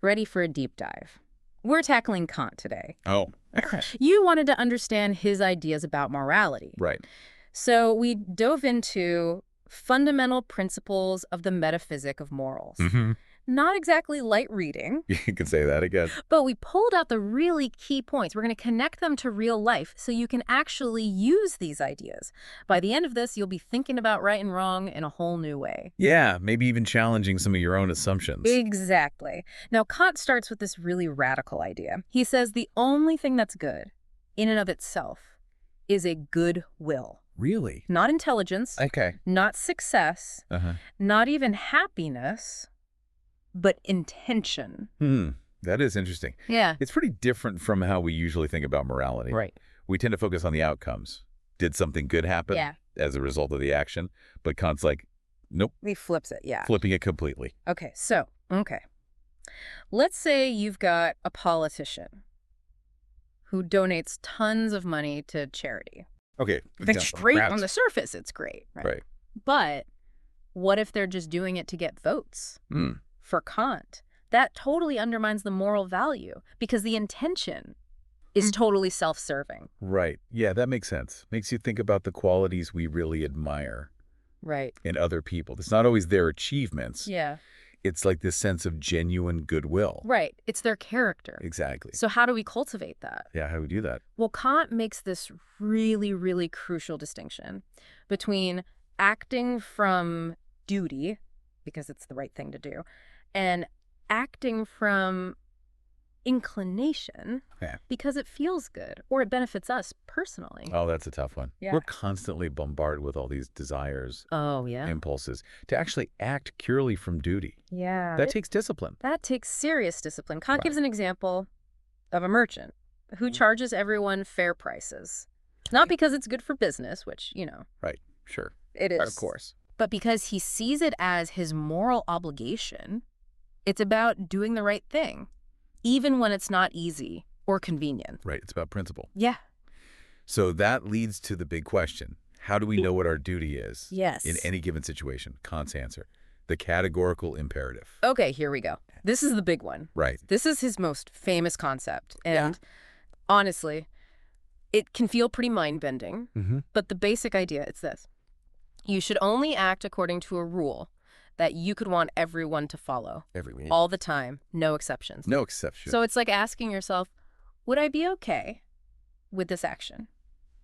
Ready for a deep dive? We're tackling Kant today. Oh, You wanted to understand his ideas about morality. right. So we dove into fundamental principles of the metaphysic of morals. Mm-hmm. Not exactly light reading, You can say that again. but we pulled out the really key points. We're going to connect them to real life so you can actually use these ideas. By the end of this, you'll be thinking about right and wrong in a whole new way. Yeah, maybe even challenging some of your own assumptions. Exactly. Now, Kant starts with this really radical idea. He says the only thing that's good, in and of itself, is a good will. Really? Not intelligence, Okay. not success, Uh-huh. not even happiness, but intention. That is interesting. Yeah. It's pretty different from how we usually think about morality. Right. We tend to focus on the outcomes. Did something good happen as a result of the action? But Kant's like, nope, He flips it, yeah. flipping it completely. Okay. Let's say you've got a politician who donates tons of money to charity. Okay. That's great on the surface, it's great, right? Right. But what if they're just doing it to get votes? For Kant, that totally undermines the moral value because the intention is totally self-serving. Right. Yeah, that makes sense. Makes you think about the qualities we really admire Right. in other people. It's not always their achievements. Yeah. It's like this sense of genuine goodwill. Right. It's their character. Exactly. So how do we cultivate that? Yeah, how do we do that? Well, Kant makes this really, really crucial distinction between acting from duty, because it's the right thing to do, and acting from inclination because it feels good or it benefits us personally. Oh, that's a tough one. Yeah. We're constantly bombarded with all these desires, Oh, yeah. impulses, to actually act purely from duty. Yeah. That takes discipline. That takes serious discipline. Kant gives an example of a merchant who charges everyone fair prices. Not because it's good for business, which, Right. Sure. it is. Of course. But because he sees it as his moral obligation. It's about doing the right thing, even when it's not easy or convenient. Right. It's about principle. Yeah. So that leads to the big question. How do we know what our duty is Yes. in any given situation? Kant's answer. The categorical imperative. Okay, here we go. This is the big one. Right. This is his most famous concept. And honestly, it can feel pretty mind-bending. But the basic idea is this. You should only act according to a rule that you could want everyone to follow. Everyone. All the time, no exceptions. No exception. So it's like asking yourself, would I be okay with this action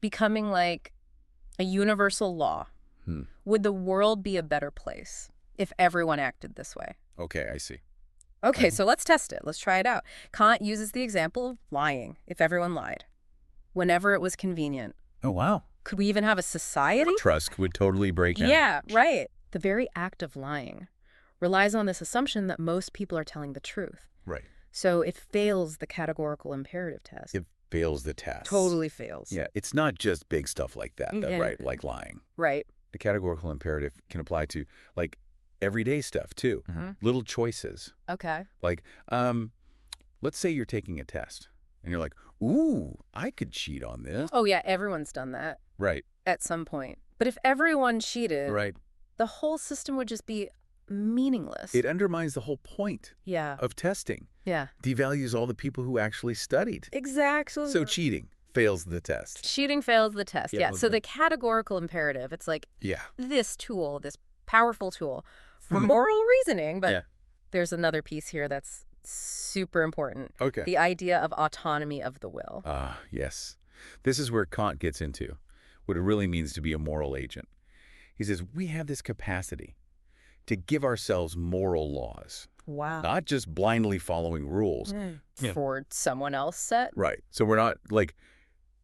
becoming like a universal law? Would the world be a better place if everyone acted this way? Okay, I see. Okay, so let's test it. Let's try it out. Kant uses the example of lying, if everyone lied, whenever it was convenient. Oh, wow. Could we even have a society? Trust would totally break down. Yeah, right. The very act of lying relies on this assumption that most people are telling the truth. Right. So it fails the categorical imperative test. It fails the test. Totally fails. Yeah, it's not just big stuff like that, right? Like lying. Right. The categorical imperative can apply to, like, everyday stuff, too. Little choices. Okay. Like, let's say you're taking a test, and you're like, ooh, I could cheat on this. Oh, yeah, everyone's done that Right. at some point. But if everyone cheated, Right. the whole system would just be meaningless. It undermines the whole point Yeah. of testing. Yeah. Devalues all the people who actually studied. Exactly. So cheating fails the test. Cheating fails the test. Yeah, Yeah. well, So the categorical imperative, it's like Yeah. this tool, this powerful tool for moral reasoning. But Yeah. there's another piece here that's super important. Okay. The idea of autonomy of the will. Ah, yes. This is where Kant gets into what it really means to be a moral agent. He says, we have this capacity to give ourselves moral laws, Wow. not just blindly following rules. For someone else set? Right. So we're not like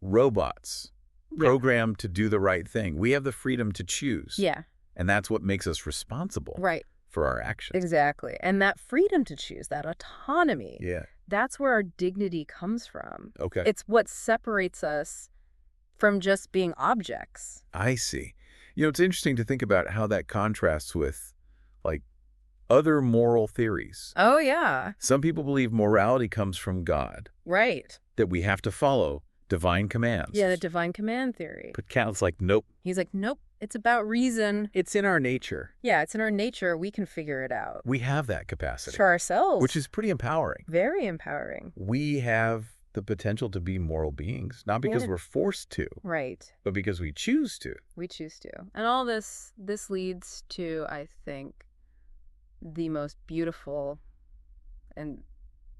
robots programmed to do the right thing. We have the freedom to choose. Yeah. And that's what makes us responsible Right. for our actions. Exactly. And that freedom to choose, that autonomy, Yeah. that's where our dignity comes from. Okay. It's what separates us from just being objects. I see. You know, it's interesting to think about how that contrasts with, like, other moral theories. Oh, yeah. Some people believe morality comes from God, Right. that we have to follow divine commands. Yeah, the divine command theory. But Kant's like, nope, He's like, nope, It's about reason. It's in our nature. Yeah, it's in our nature. We can figure it out. We have that capacity. For ourselves. Which is pretty empowering. Very empowering. We have the potential to be moral beings, not because we're forced to. Right. But because we choose to. We choose to. And all this leads to, I think, the most beautiful and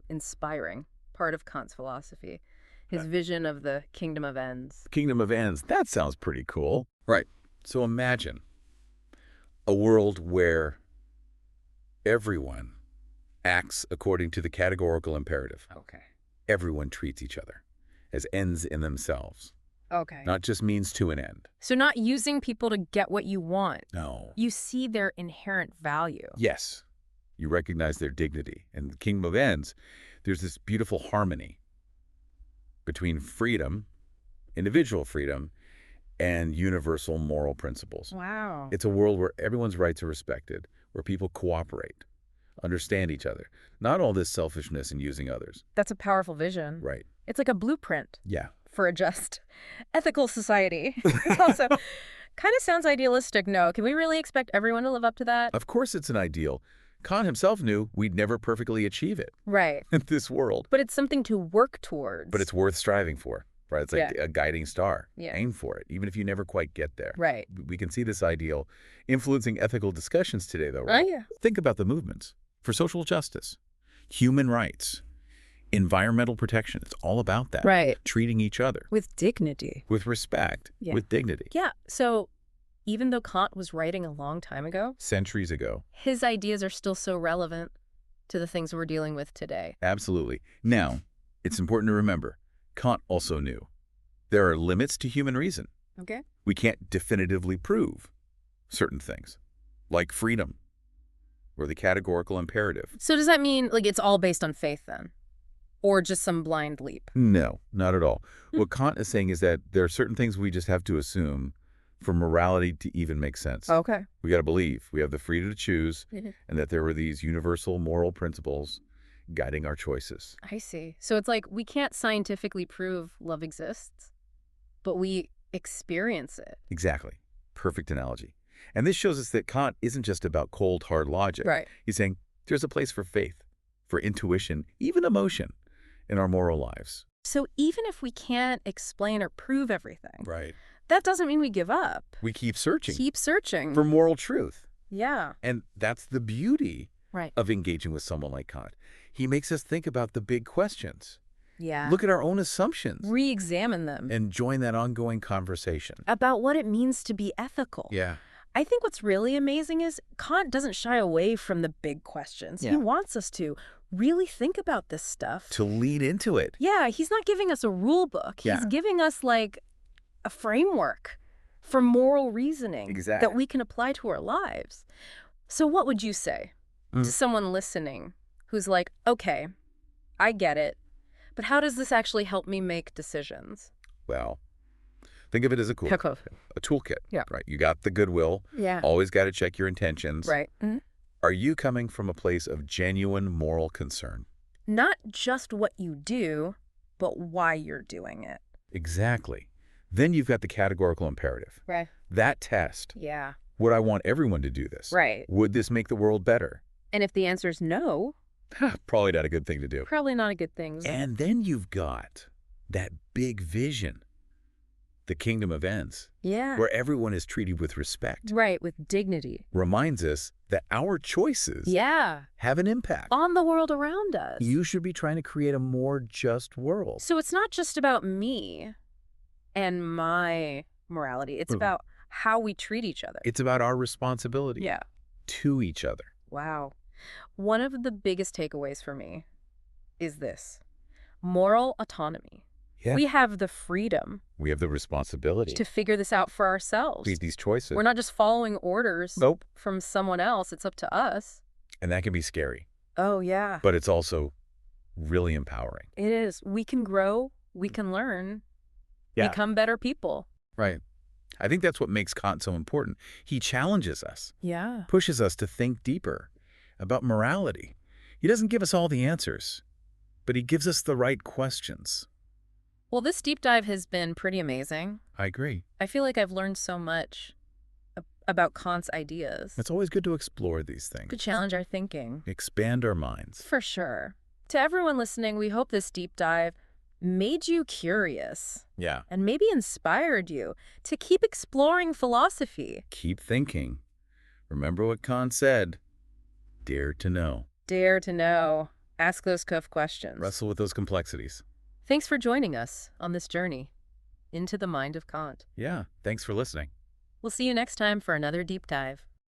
inspiring part of Kant's philosophy. His vision of the kingdom of ends. Kingdom of ends. That sounds pretty cool. Right. So imagine a world where everyone acts according to the categorical imperative. Okay. Everyone treats each other as ends in themselves. Okay. Not just means to an end. So not using people to get what you want. No. You see their inherent value. Yes. You recognize their dignity. And the kingdom of ends, there's this beautiful harmony between freedom, individual freedom, and universal moral principles. Wow. It's a world where everyone's rights are respected, where people cooperate, understand each other. Not all this selfishness and using others. That's a powerful vision. Right. It's like a blueprint. Yeah. For a just, ethical society. It also kind of sounds idealistic. No, can we really expect everyone to live up to that? Of course it's an ideal. Kant himself knew we'd never perfectly achieve it. Right. In this world. But it's something to work towards. But it's worth striving for, right? It's like a guiding star. Yeah. Aim for it, even if you never quite get there. Right. We can see this ideal influencing ethical discussions today, though, right? Oh, yeah. Think about the movements for social justice, human rights, environmental protection. It's all about that. Right. Treating each other. With dignity. With respect. Yeah. With dignity. Yeah. So even though Kant was writing a long time ago, centuries ago, his ideas are still so relevant to the things we're dealing with today. Absolutely. Now, it's important to remember, Kant also knew there are limits to human reason. Okay. We can't definitively prove certain things, like freedom or the categorical imperative. So does that mean like it's all based on faith then? Or just some blind leap? No, not at all. What Kant is saying is that there are certain things we just have to assume for morality to even make sense. Okay. We got to believe we have the freedom to choose and that there were these universal moral principles guiding our choices. I see. So it's like we can't scientifically prove love exists, but we experience it. Exactly. Perfect analogy. And this shows us that Kant isn't just about cold, hard logic. Right. He's saying there's a place for faith, for intuition, even emotion in our moral lives. So even if we can't explain or prove everything, right, that doesn't mean we give up. We keep searching. Keep searching. For moral truth. Yeah. And that's the beauty of engaging with someone like Kant. He makes us think about the big questions. Yeah. Look at our own assumptions. Re-examine them. And join that ongoing conversation. About what it means to be ethical. Yeah. I think what's really amazing is Kant doesn't shy away from the big questions. Yeah. He wants us to really think about this stuff. To lead into it. Yeah, he's not giving us a rule book. He's giving us like a framework for moral reasoning that we can apply to our lives. So what would you say to someone listening who's like, okay, I get it, but how does this actually help me make decisions? Well, think of it as a toolkit. Yeah. Right. You got the goodwill. Yeah. Always got to check your intentions. Right. Are you coming from a place of genuine moral concern? Not just what you do, but why you're doing it. Exactly. Then you've got the categorical imperative. Right. That test. Yeah. Would I want everyone to do this? Right. Would this make the world better? And if the answer is no, probably not a good thing to do. Probably not a good thing. And then you've got that big vision, the kingdom of ends. Yeah. Where everyone is treated with respect. Right, with dignity. Reminds us that our choices have an impact. On the world around us. You should be trying to create a more just world. So it's not just about me and my morality. It's about how we treat each other. It's about our responsibility to each other. Wow. One of the biggest takeaways for me is this: moral autonomy. Yeah. We have the freedom. We have the responsibility to figure this out for ourselves. Make these choices. We're not just following orders from someone else. It's up to us. And that can be scary. Oh, yeah. But it's also really empowering. It is. We can grow. We can learn. Become better people. Right. I think that's what makes Kant so important. He challenges us. Yeah. Pushes us to think deeper about morality. He doesn't give us all the answers, but he gives us the right questions. Well, this deep dive has been pretty amazing. I agree. I feel like I've learned so much about Kant's ideas. It's always good to explore these things. To challenge our thinking. Expand our minds. For sure. To everyone listening, we hope this deep dive made you curious. Yeah. And maybe inspired you to keep exploring philosophy. Keep thinking. Remember what Kant said. Dare to know. Dare to know. Ask those tough questions. Wrestle with those complexities. Thanks for joining us on this journey into the mind of Kant. Yeah. Thanks for listening. We'll see you next time for another deep dive.